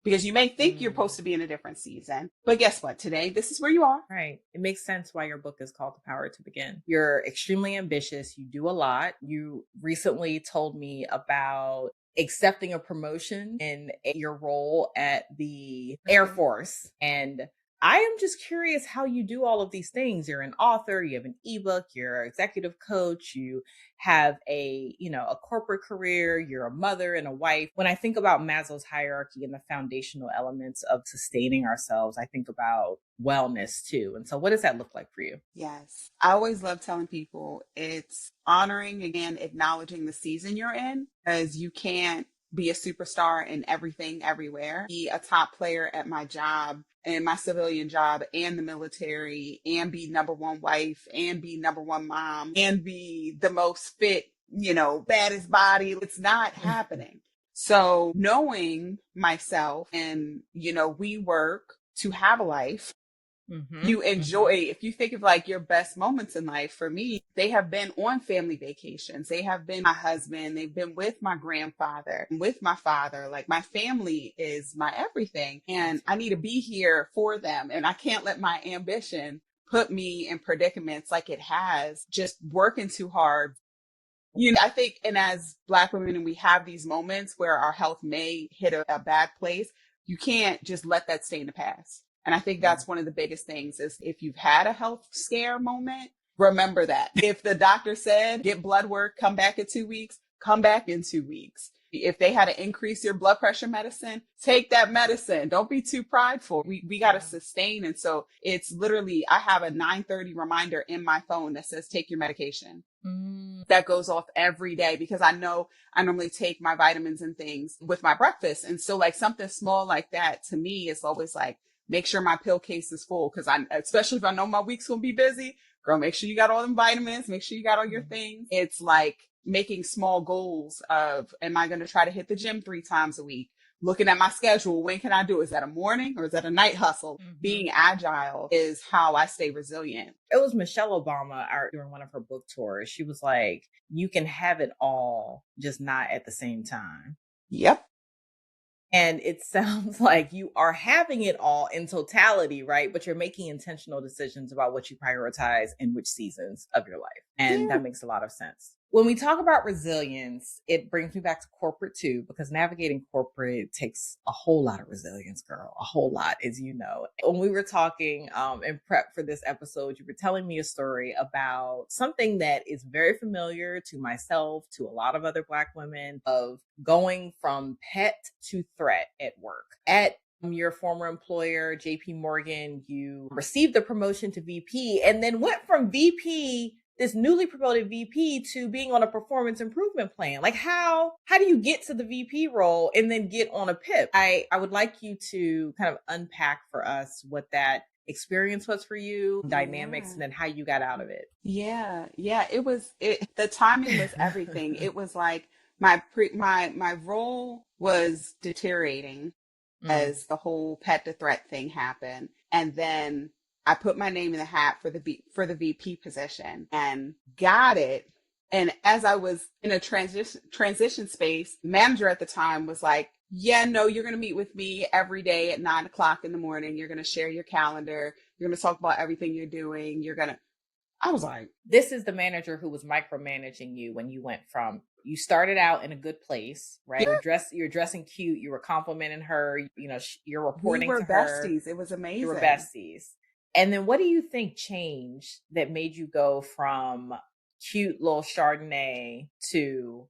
Because you may think you're supposed to be in a different season, but guess what? Today, this is where you are. Right. It makes sense why your book is called The Power to Begin. You're extremely ambitious. You do a lot. You recently told me about accepting a promotion in your role at the Air Force. And I am just curious how you do all of these things. You're an author, you have an ebook, you're an executive coach, you have a corporate career, you're a mother and a wife. When I think about Maslow's hierarchy and the foundational elements of sustaining ourselves, I think about wellness too. And so what does that look like for you? Yes. I always love telling people it's honoring, again, acknowledging the season you're in, as you can't be a superstar in everything, everywhere, be a top player at my job and my civilian job and the military, and be number one wife, and be number one mom, and be the most fit, baddest body. It's not happening. So knowing myself, and, we work to have a life. You enjoy, if you think of like your best moments in life, for me, they have been on family vacations. They have been my husband. They've been with my grandfather, with my father. Like, my family is my everything, and I need to be here for them. And I can't let my ambition put me in predicaments like it has, just working too hard. I think, and as Black women, and we have these moments where our health may hit a bad place, you can't just let that stay in the past. And I think that's one of the biggest things, is if you've had a health scare moment, remember that. If the doctor said, get blood work, come back in 2 weeks, come back in 2 weeks. If they had to increase your blood pressure medicine, take that medicine. Don't be too prideful. We got to sustain. And so it's literally, I have a 9:30 reminder in my phone that says, take your medication. That goes off every day, because I know I normally take my vitamins and things with my breakfast. And so like something small like that, to me, is always like, make sure my pill case is full. Cause especially if I know my week's going to be busy, girl, make sure you got all them vitamins, make sure you got all your things. It's like making small goals of, am I going to try to hit the gym 3 times a week? Looking at my schedule, when can I do it? Is that a morning or is that a night hustle? Being agile is how I stay resilient. It was Michelle Obama during one of her book tours. She was like, you can have it all, just not at the same time. Yep. And it sounds like you are having it all in totality, right? But you're making intentional decisions about what you prioritize in which seasons of your life. And that makes a lot of sense. When we talk about resilience, it brings me back to corporate too, because navigating corporate takes a whole lot of resilience, girl, a whole lot, as you know. When we were talking in prep for this episode, you were telling me a story about something that is very familiar to myself, to a lot of other Black women, of going from pet to threat at work. At your former employer, JPMorgan, you received the promotion to VP and then went from VP, this newly promoted VP, to being on a performance improvement plan. Like, how do you get to the VP role and then get on a PIP? I would like you to kind of unpack for us what that experience was for you, dynamics, and then how you got out of it. Yeah. The timing was everything. It was like my role was deteriorating as the whole pet to threat thing happened. And then I put my name in the hat for the VP position and got it. And as I was in a transition space, manager at the time was like, yeah, no, you're going to meet with me every day at 9:00 in the morning. You're going to share your calendar. You're going to talk about everything you're doing. I was like, this is the manager who was micromanaging you when you went from, you started out in a good place, right? You're dressing cute. You were complimenting her. You know, you're we reporting were to her. besties. It was You were amazing. besties. And then what do you think changed that made you go from cute little Chardonnay to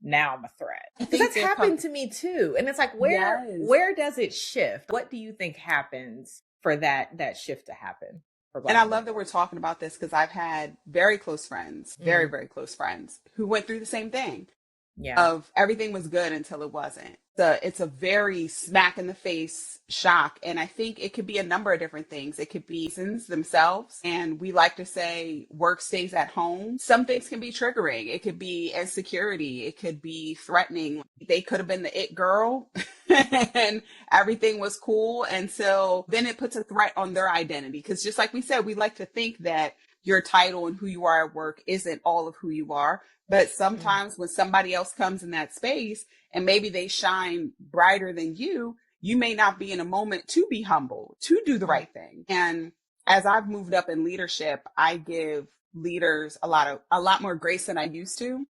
now I'm a threat? I Because think that's there happened comes, to me too. And it's like, yes. where does it shift? What do you think happens for that shift to happen for And Black I women? love that we're talking about this because I've had very close friends, very, Mm, very close friends who went through the same thing yeah. of everything was good until it wasn't. It's a very smack in the face shock. And I think it could be a number of different things. It could be reasons themselves. And we like to say work stays at home. Some things can be triggering. It could be insecurity. It could be threatening. They could have been the it girl and everything was cool. And so then it puts a threat on their identity. Because just like we said, we like to think that your title and who you are at work isn't all of who you are. But Mm, sometimes when somebody else comes in that space and maybe they shine brighter than you may not be in a moment to be humble, to do the mm, right thing. And as I've moved up in leadership, I give leaders a lot more grace than I used to.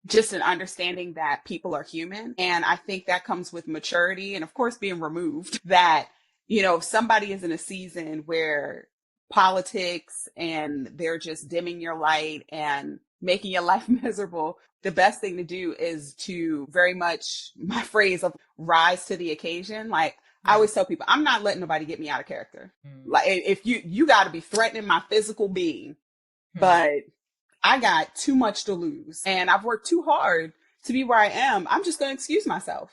Just an understanding that people are human. And I think that comes with maturity and of course being removed that, if somebody is in a season where politics and they're just dimming your light and making your life miserable, the best thing to do is to very much my phrase of rise to the occasion. Like I yeah. always tell people, I'm not letting nobody get me out of character. Mm, Like if you got to be threatening my physical being, mm, but I got too much to lose and I've worked too hard to be where I am. I'm just going to excuse myself.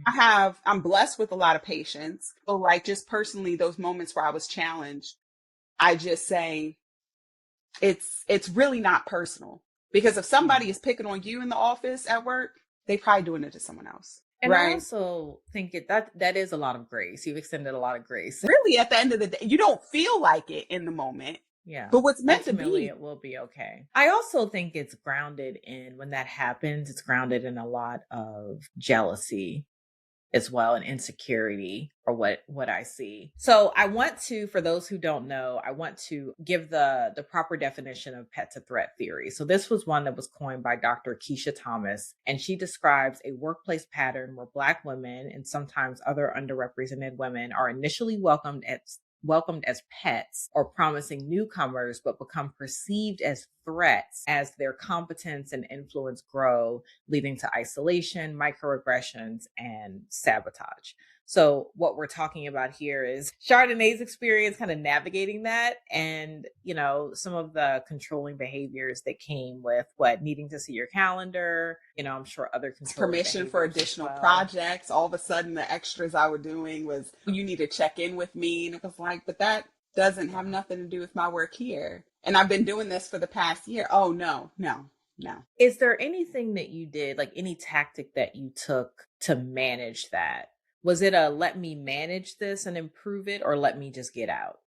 I'm blessed with a lot of patience. So like just personally, those moments where I was challenged, I just say it's really not personal because if yeah. somebody is picking on you in the office at work, they probably doing it to someone else. And I Right. also think that is a lot of grace. You've extended a lot of grace. Really at the end of the day, you don't feel like it in the moment, Yeah. but what's meant to Ultimately, be. it will be okay. I also think it's grounded in, when that happens, it's grounded in a lot of jealousy as well, and insecurity, or what I see. So I want to, for those who don't know, I want to give the proper definition of pet to threat theory. So this was one that was coined by Dr. Keisha Thomas, and she describes a workplace pattern where Black women and sometimes other underrepresented women are initially welcomed as pets or promising newcomers, but become perceived as threats as their competence and influence grow, leading to isolation, microaggressions, and sabotage. So what we're talking about here is Chardonnay's experience kind of navigating that, and, some of the controlling behaviors that came with needing to see your calendar, I'm sure other controlling Permission for behaviors as additional well. projects. All of a sudden, the extras I were doing was, you need to check in with me. And it was like, but that doesn't have Yeah. nothing to do with my work here. And I've been doing this for the past year. Oh, no, no, no. Is there anything that you did, like any tactic that you took to manage that? Was it a let me manage this and improve it, or let me just get out?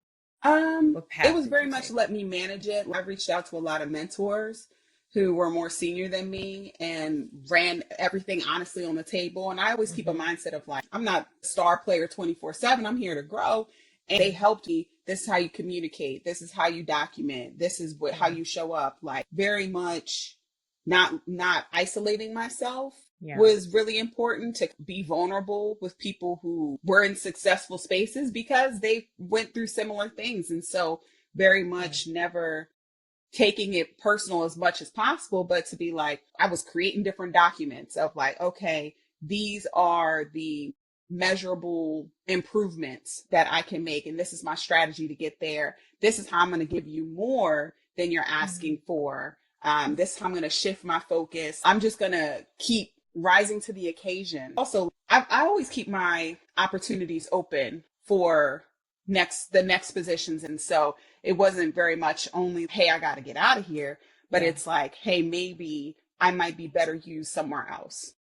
What It path was did very you much take? let me manage it. I reached out to a lot of mentors who were more senior than me and ran everything honestly on the table. And I always keep a Mm-hmm. mindset of like, I'm not a star player 24/7. I'm here to grow. And they helped me. This is how you communicate. This is how you document. This is how Mm-hmm. you show up. Like very much not isolating myself Yeah. was really important, to be vulnerable with people who were in successful spaces because they went through similar things. And so very Yeah. much never taking it personal as much as possible, but to be like, I was creating different documents of like, okay, these are the measurable improvements that I can make. And this is my strategy to get there. This is how I'm going to give you more than you're Mm-hmm. asking for. This is how I'm going to shift my focus. I'm just going to keep rising to the occasion. Also, I always keep my opportunities open for the next positions. And so it wasn't very much only, hey, I got to get out of here, but Yeah. it's like, hey, maybe I might be better used somewhere else.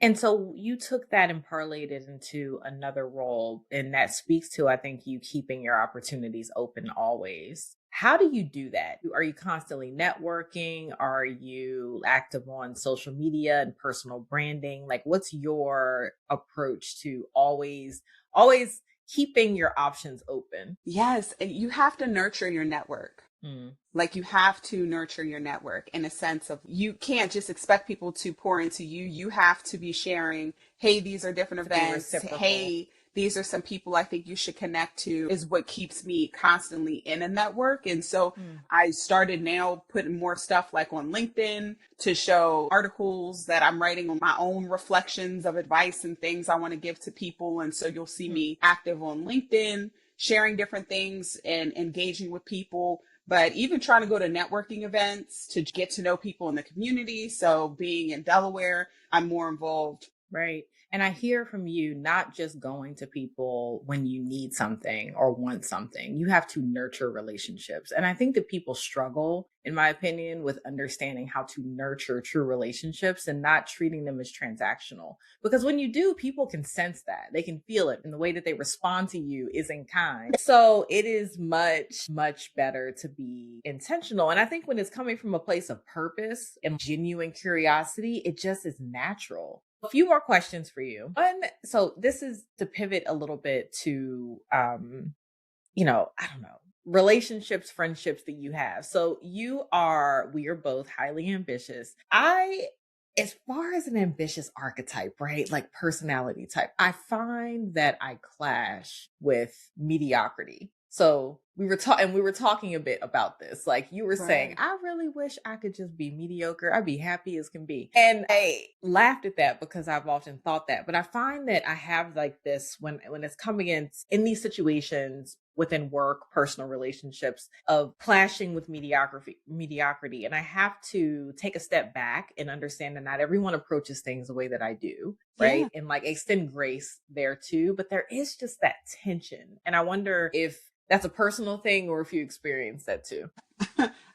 And so you took that and parlayed it into another role. And that speaks to, I think, you keeping your opportunities open always. How do you do that? Are you constantly networking? Are you active on social media and personal branding? Like, what's your approach to always keeping your options open? Yes, and you have to nurture your network. Mm. Like you have to nurture your network in a sense of you can't just expect people to pour into you. You have to be sharing, hey, these are different To be events. reciprocal. Hey, these are some people I think you should connect to, is what keeps me constantly in a network. And so Mm. I started now putting more stuff like on LinkedIn to show articles that I'm writing on my own reflections of advice and things I want to give to people. And so you'll see Mm. me active on LinkedIn, sharing different things and engaging with people, but even trying to go to networking events to get to know people in the community. So being in Delaware, I'm more involved. Right. And I hear from you not just going to people when you need something or want something. You have to nurture relationships. And I think that people struggle, in my opinion, with understanding how to nurture true relationships and not treating them as transactional. Because when you do, people can sense that. They can feel it. And the way that they respond to you isn't kind. So it is much, much better to be intentional. And I think when it's coming from a place of purpose and genuine curiosity, it just is natural. A few more questions for you. One, so this is to pivot a little bit to, I don't know, relationships, friendships that you have. So we are both highly ambitious. As far as an ambitious archetype, right? Like personality type, I find that I clash with mediocrity. So we were talking a bit about this. Like you were saying, Right. I really wish I could just be mediocre. I'd be happy as can be. And I laughed at that because I've often thought that. But I find that I have like this when it's coming in these situations within work, personal relationships of clashing with mediocrity. And I have to take a step back and understand that not everyone approaches things the way that I do. Yeah. Right. And like extend grace there too. But there is just that tension. And I wonder if that's a personal thing or if you experience that too.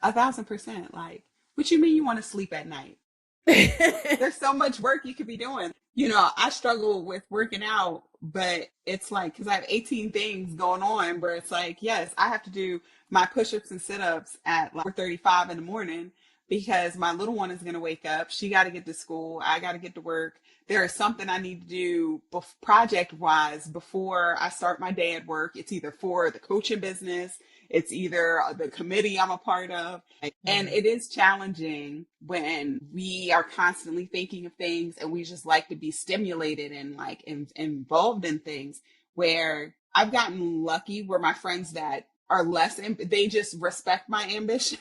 1,000%. Like, what you mean you want to sleep at night? There's so much work you could be doing. I struggle with working out, but it's like, because I have 18 things going on where it's like, yes, I have to do my push-ups and sit-ups at like 4:35 in the morning because my little one is going to wake up. She got to get to school. I got to get to work. There is something I need to do project-wise before I start my day at work. It's either for the coaching business, it's either the committee I'm a part of. And Mm. it is challenging when we are constantly thinking of things and we just like to be stimulated and like involved in things, where I've gotten lucky where my friends that are less, they just respect my ambition.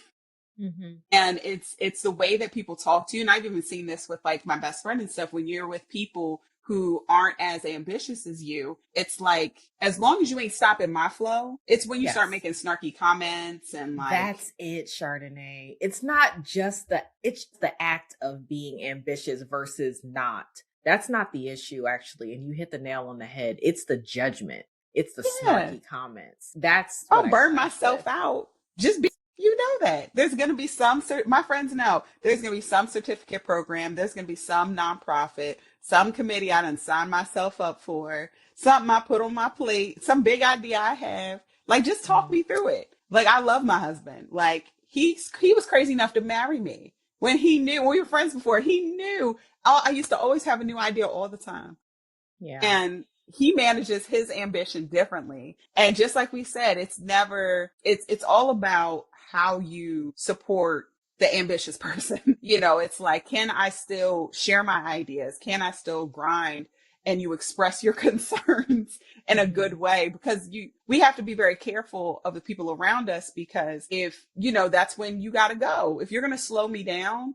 Mm-hmm. And it's the way that people talk to you. And I've even seen this with like my best friend and stuff. When you're with people who aren't as ambitious as you, it's like, as long as you ain't stopping my flow, it's when you start Yes. making snarky comments and like, That's it, Chardonnay. It's the act of being ambitious versus not. That's not the issue, actually. And you hit the nail on the head. It's the judgment. It's the yeah, snarky comments. That's what I'll I burn clash with. myself out. Just be, that there's going to be my friends know there's going to be some certificate program. There's going to be some nonprofit, some committee I done signed myself up for, something I put on my plate, some big idea I have. Like, just talk Mm. me through it. Like, I love my husband. Like, he was crazy enough to marry me when he knew, when we were friends before, he knew I used to always have a new idea all the time. Yeah. And he manages his ambition differently. And just like we said, it's all about how you support the ambitious person. It's like, can I still share my ideas? Can I still grind? And you express your concerns in a Mm-hmm. good way, because we have to be very careful of the people around us, because if, that's when you got to go. If you're going to slow me down,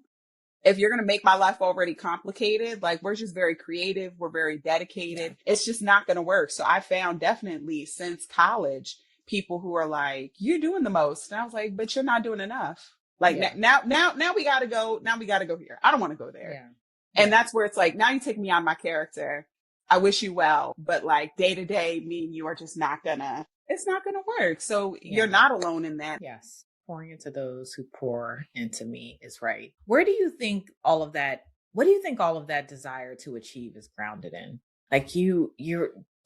if you're going to make my life already complicated, like, we're just very creative, we're very Yeah. dedicated, it's just not going to work. So I found definitely since college people who are like, you're doing the most. And I was like, but you're not doing enough. Like, Yeah. now we got to go. Now we got to go here. I don't want to go there. Yeah. And Yeah. that's where it's like, now you take me on my character. I wish you well, but like day to day, me and you are just it's not gonna work. So you're Yeah. not alone in that. Yes. Pouring into those who pour into me is right. What do you think all of that desire to achieve is grounded in? Like you're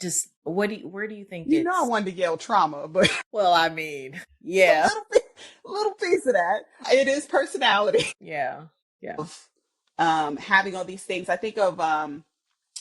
just, where do you think I it's, wanted to yell trauma, but well, I mean, a yeah. little piece of that. It is personality Yeah. Yeah. of having all these things. I think of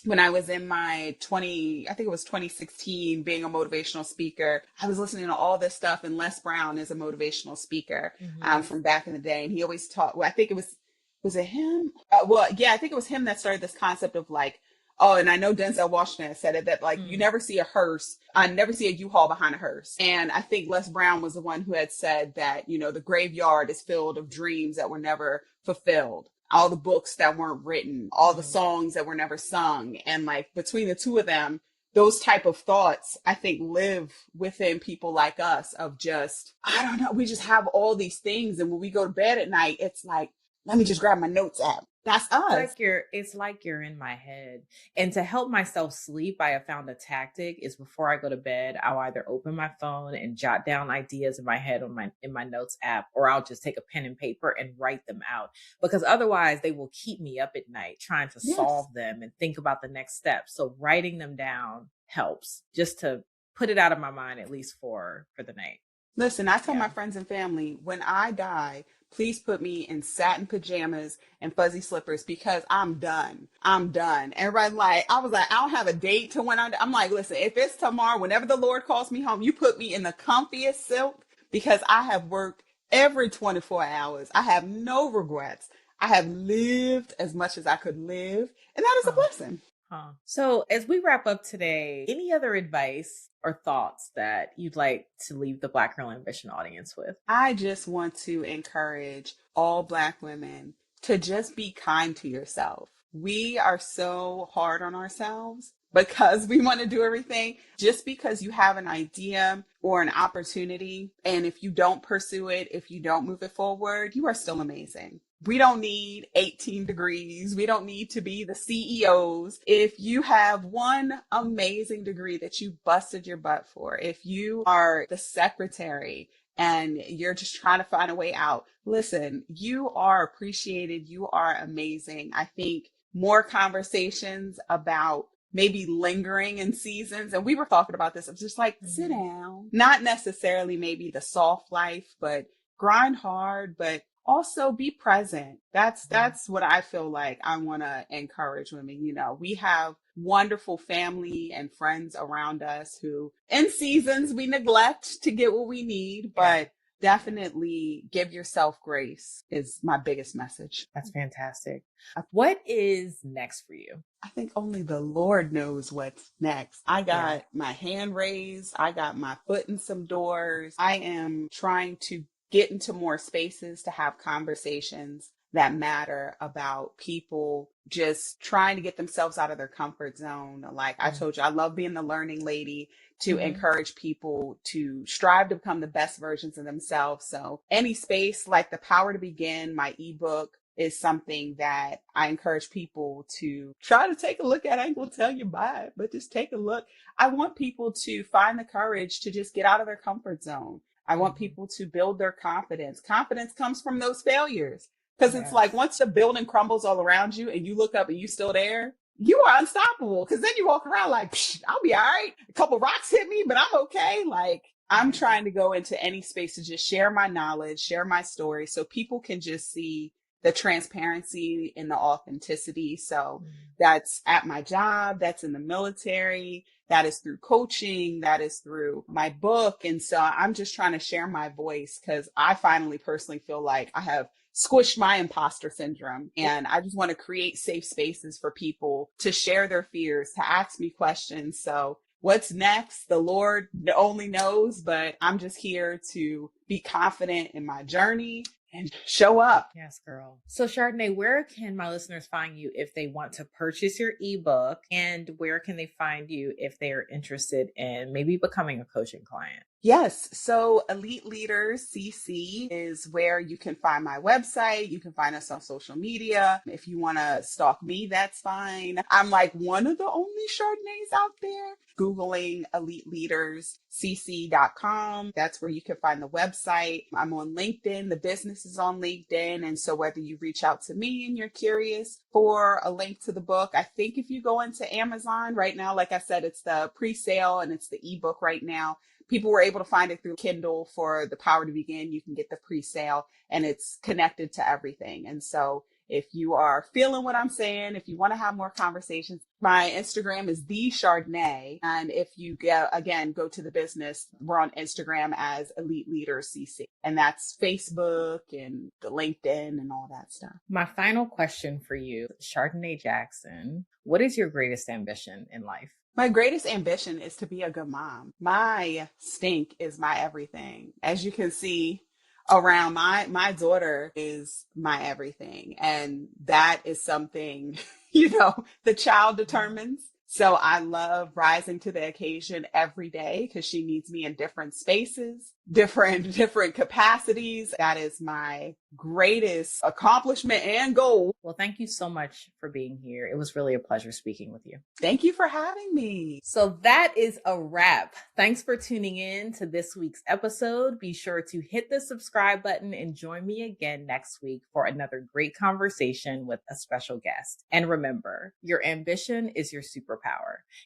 when I was in my I think it was 2016, being a motivational speaker, I was listening to all this stuff. And Les Brown is a motivational speaker Mm-hmm. from back in the day. And he always taught, well, I think it was it him? Well, yeah, I think it was him that started this concept of like, oh, and I know Denzel Washington has said it, that like you Mm. never see a hearse. I never see a U-Haul behind a hearse. And I think Les Brown was the one who had said that, the graveyard is filled of dreams that were never fulfilled, all the books that weren't written, all the Mm. songs that were never sung. And like between the two of them, those type of thoughts, I think, live within people like us of just, I don't know, we just have all these things. And when we go to bed at night, it's like, let me just grab my notes app. That's us. It's like you're in my head. And to help myself sleep, I have found a tactic is before I go to bed, I'll either open my phone and jot down ideas in my head on my in my notes app, or I'll just take a pen and paper and write them out. Because otherwise they will keep me up at night trying to Yes. solve them and think about the next step. So writing them down helps just to put it out of my mind, at least for the night. Listen, I tell Yeah. my friends and family, when I die, please put me in satin pajamas and fuzzy slippers because I'm done. I'm done. Everybody like, I was like, I don't have a date to when I'm like, listen, if it's tomorrow, whenever the Lord calls me home, you put me in the comfiest silk because I have worked every 24 hours. I have no regrets. I have lived as much as I could live, and that is a Huh. blessing. Huh. So, as we wrap up today, any other advice or thoughts that you'd like to leave the Black Girl Ambition audience with? I just want to encourage all Black women to just be kind to yourself. We are so hard on ourselves because we want to do everything. Just because you have an idea or an opportunity, and if you don't pursue it, if you don't move it forward, you are still amazing. We don't need 18 degrees. We don't need to be the CEOs. If you have one amazing degree that you busted your butt for, if you are the secretary and you're just trying to find a way out, listen, you are appreciated. You are amazing. I think more conversations about maybe lingering in seasons. And we were talking about this. It's just like, sit Mhm. down, not necessarily maybe the soft life, but grind hard, but also be present. Mhm. That's what I feel like I want to encourage women. We have wonderful family and friends around us who in seasons we neglect to get what we need, Yeah, but definitely give yourself grace is my biggest message. that's fantastic. I, What is next for you? I think only the Lord knows what's next. I Yeah. got my hand raised. I got my foot in some doors. I am trying to get into more spaces to have conversations that matter about people just trying to get themselves out of their comfort zone. Like I told you, I love being the learning lady to Mm-hmm. encourage people to strive to become the best versions of themselves. So any space like The Power to Begin, my ebook, is something that I encourage people to try to take a look at. I ain't gonna tell you buy it, but just take a look. I want people to find the courage to just get out of their comfort zone. I want Mm-hmm. people to build their confidence. Confidence comes from those failures. Because it's like Yes. once the building crumbles all around you and you look up and you still there, you are unstoppable. Because then you walk around like, I'll be all right. A couple rocks hit me, but I'm okay. Like I'm Yeah. trying to go into any space to just share my knowledge, share my story so people can just see the transparency and the authenticity. So Mm-hmm. that's at my job, that's in the military, that is through coaching, that is through my book. And so I'm just trying to share my voice because I finally personally feel like I have squished my imposter syndrome. And I just want to create safe spaces for people to share their fears, to ask me questions. So what's next? The Lord only knows, but I'm just here to be confident in my journey and show up. Yes, girl. So, Chardonnay, where can my listeners find you if they want to purchase your ebook? And where can they find you if they're interested in maybe becoming a coaching client? Yes. So Elite Leaders CC is where you can find my website. You can find us on social media. If you want to stalk me, that's fine. I'm like one of the only Chardonnays out there. Googling eliteleaderscc.com. That's where you can find the website. I'm on LinkedIn. The business is on LinkedIn. And so whether you reach out to me and you're curious for a link to the book, I think if you go into Amazon right now, like I said, it's the pre-sale and it's the ebook right now. People were able to find it through Kindle for The Power to Begin. You can get the pre-sale and it's connected to everything. And so If you are feeling what I'm saying, if you want to have more conversations, my Instagram is the Chardiney. And if you go to the business, we're on Instagram as Elite Leaders CC. And that's Facebook and the LinkedIn and all that stuff. My final question for you, Chardiney Jackson, what is your greatest ambition in life? My greatest ambition is to be a good mom. My stink is my everything. As you can see around, my daughter is my everything. And that is something, the child determines. So I love rising to the occasion every day because she needs me in different spaces, different capacities. That is my greatest accomplishment and goal. Well, thank you so much for being here. It was really a pleasure speaking with you. Thank you for having me. So that is a wrap. Thanks for tuning in to this week's episode. Be sure to hit the subscribe button and join me again next week for another great conversation with a special guest. And remember, your ambition is your superpower.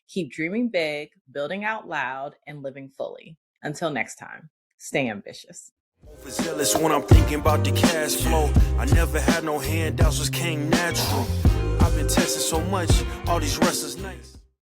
Keep dreaming big, building out loud, and living fully. Until next time, stay ambitious. Overzealous when I'm thinking about the cash flow. I never had no handouts, just came natural. I've been testing so much, all these wrestlers nice.